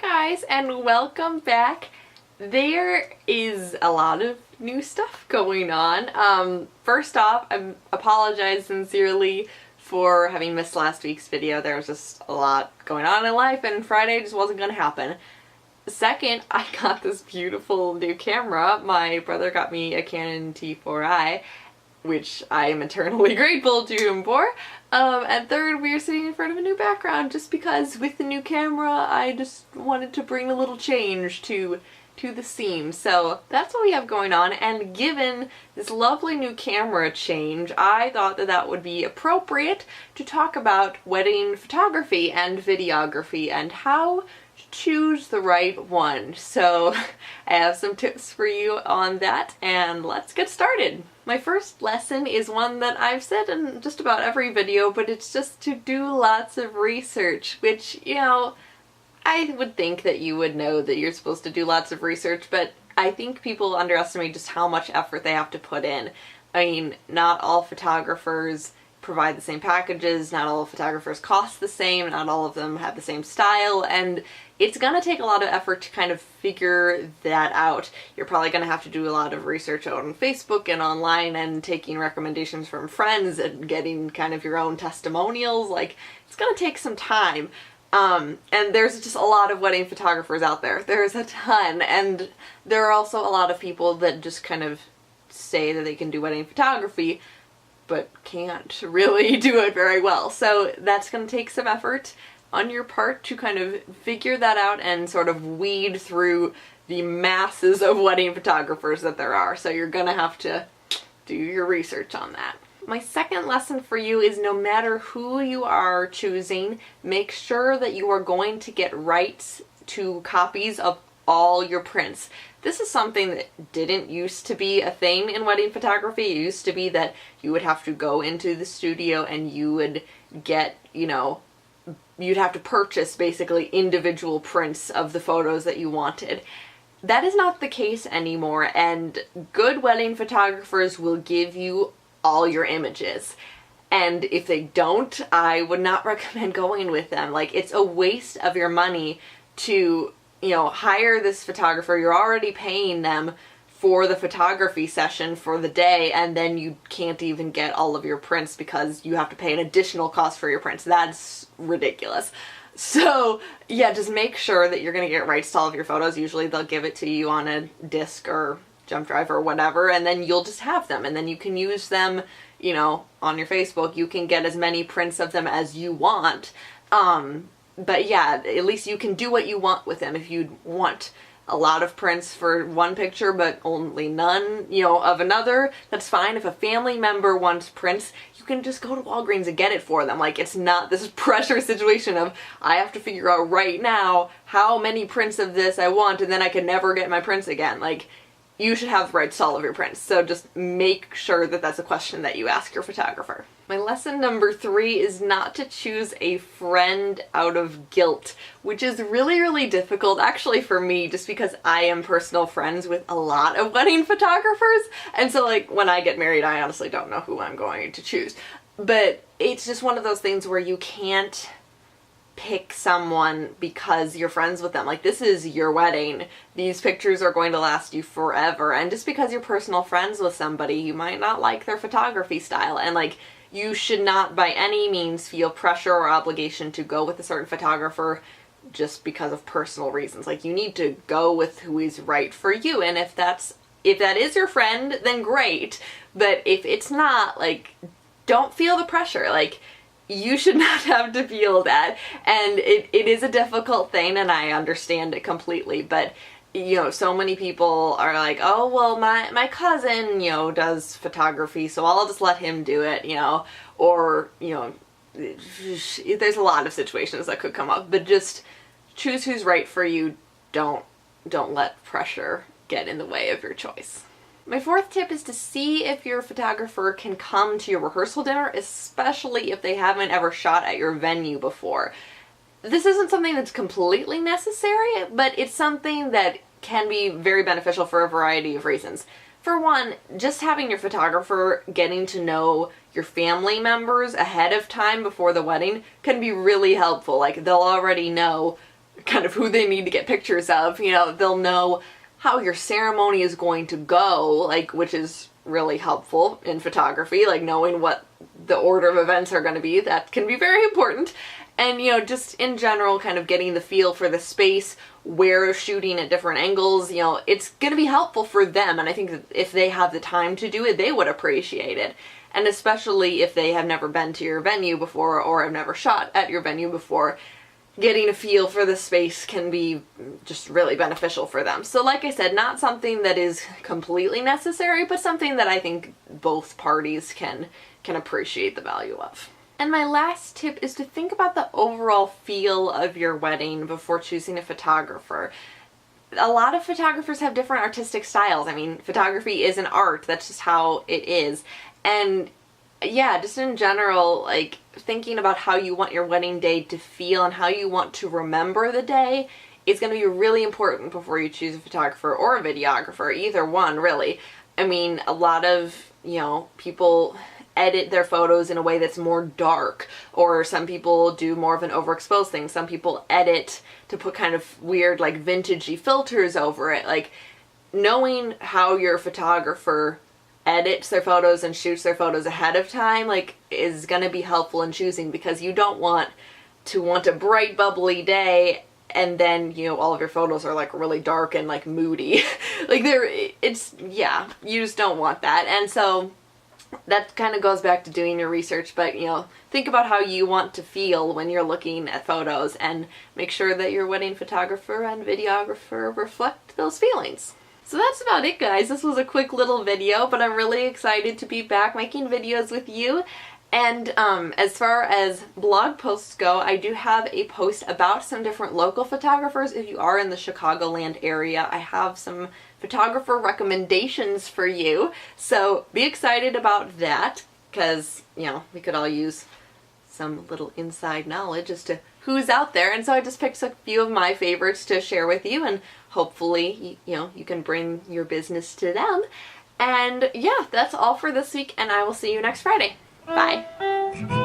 guys, and welcome back. There is a lot of new stuff going on. First off, I apologize sincerely for having missed last week's video. There was just a lot going on in life and Friday just wasn't gonna happen. Second, I got this beautiful new camera. My brother got me a Canon T4i, which I am eternally grateful to him for. And third, we are sitting in front of a new background just because with the new camera I just wanted to bring a little change to the scene. So that's what we have going on, and given this lovely new camera change, I thought that that would be appropriate to talk about wedding photography and videography and how to choose the right one. So I have some tips for you on that, and let's get started. My first lesson is one that I've said in just about every video, but it's just to do lots of research, which, you know, I would think that you would know that you're supposed to do lots of research, but I think people underestimate just how much effort they have to put in. I mean, not all photographers provide the same packages, not all photographers cost the same, not all of them have the same style, and it's gonna take a lot of effort to kind of figure that out. You're probably gonna have to do a lot of research out on Facebook and online and taking recommendations from friends and getting kind of your own testimonials. Like, it's gonna take some time. And there's just a lot of wedding photographers out there. There's a ton, and there are also a lot of people that just kind of say that they can do wedding photography, but can't really do it very well. So that's going to take some effort on your part to kind of figure that out and sort of weed through the masses of wedding photographers that there are. So you're going to have to do your research on that. My second lesson for you is no matter who you are choosing, make sure that you are going to get rights to copies of all your prints. This is something that didn't used to be a thing in wedding photography. It used to be that you would have to go into the studio and you would get, you know, you'd have to purchase basically individual prints of the photos that you wanted. That is not the case anymore, and good wedding photographers will give you all your images. And if they don't, I would not recommend going with them. Like, it's a waste of your money to, you know, hire this photographer. You're already paying them for the photography session for the day, and then you can't even get all of your prints because you have to pay an additional cost for your prints. That's ridiculous. So yeah, just make sure that you're gonna get rights to all of your photos. Usually they'll give it to you on a disc or jump drive or whatever, and then you'll just have them, and then you can use them, you know, on your Facebook. You can get as many prints of them as you want. But yeah, at least you can do what you want with them. If you want a lot of prints for one picture but only none, you know, of another, that's fine. If a family member wants prints, you can just go to Walgreens and get it for them. Like, it's not this pressure situation of I have to figure out right now how many prints of this I want and then I can never get my prints again. Like, you should have the rights to all of your prints, so just make sure that that's a question that you ask your photographer. My lesson number 3 is not to choose a friend out of guilt, which is really, really difficult actually for me, just because I am personal friends with a lot of wedding photographers, and so like when I get married I honestly don't know who I'm going to choose. But it's just one of those things where you can't pick someone because you're friends with them. Like, this is your wedding. These pictures are going to last you forever, and just because you're personal friends with somebody, you might not like their photography style, and like, you should not by any means feel pressure or obligation to go with a certain photographer just because of personal reasons. Like, you need to go with who is right for you, and if that is your friend, then great. But if it's not, like, don't feel the pressure. Like, you should not have to feel that, and it is a difficult thing, and I understand it completely, but you know, so many people are like, oh, well, my cousin, you know, does photography, so I'll just let him do it, you know, or, you know, there's a lot of situations that could come up, but just choose who's right for you. Don't let pressure get in the way of your choice. My fourth tip is to see if your photographer can come to your rehearsal dinner, especially if they haven't ever shot at your venue before. This isn't something that's completely necessary, but it's something that can be very beneficial for a variety of reasons. For one, just having your photographer getting to know your family members ahead of time before the wedding can be really helpful. Like, they'll already know kind of who they need to get pictures of. You know, they'll know how your ceremony is going to go, like, which is really helpful in photography, like knowing what the order of events are going to be. That can be very important. And, you know, just in general, kind of getting the feel for the space, where shooting at different angles, you know, it's going to be helpful for them. And I think that if they have the time to do it, they would appreciate it. And especially if they have never been to your venue before or have never shot at your venue before, getting a feel for the space can be just really beneficial for them. So like I said, not something that is completely necessary, but something that I think both parties can appreciate the value of. And my last tip is to think about the overall feel of your wedding before choosing a photographer. A lot of photographers have different artistic styles. I mean, photography is an art. That's just how it is. And yeah, just in general, like thinking about how you want your wedding day to feel and how you want to remember the day is going to be really important before you choose a photographer or a videographer, either one really. I mean, a lot of, you know, people edit their photos in a way that's more dark, or some people do more of an overexposed thing. Some people edit to put kind of weird, like, vintagey filters over it. Like, knowing how your photographer edits their photos and shoots their photos ahead of time, like, is gonna be helpful in choosing, because you don't want a bright, bubbly day and then, you know, all of your photos are like really dark and like moody. Like, yeah, you just don't want that. And so that kind of goes back to doing your research, but, you know, think about how you want to feel when you're looking at photos and make sure that your wedding photographer and videographer reflect those feelings. So that's about it, guys. This was a quick little video, but I'm really excited to be back making videos with you. And as far as blog posts go, I do have a post about some different local photographers. If you are in the Chicagoland area, I have some photographer recommendations for you. So be excited about that, because, you know, we could all use some little inside knowledge as to who's out there. And so I just picked a few of my favorites to share with you, and hopefully, you know, you can bring your business to them. And yeah, that's all for this week, and I will see you next Friday. Bye.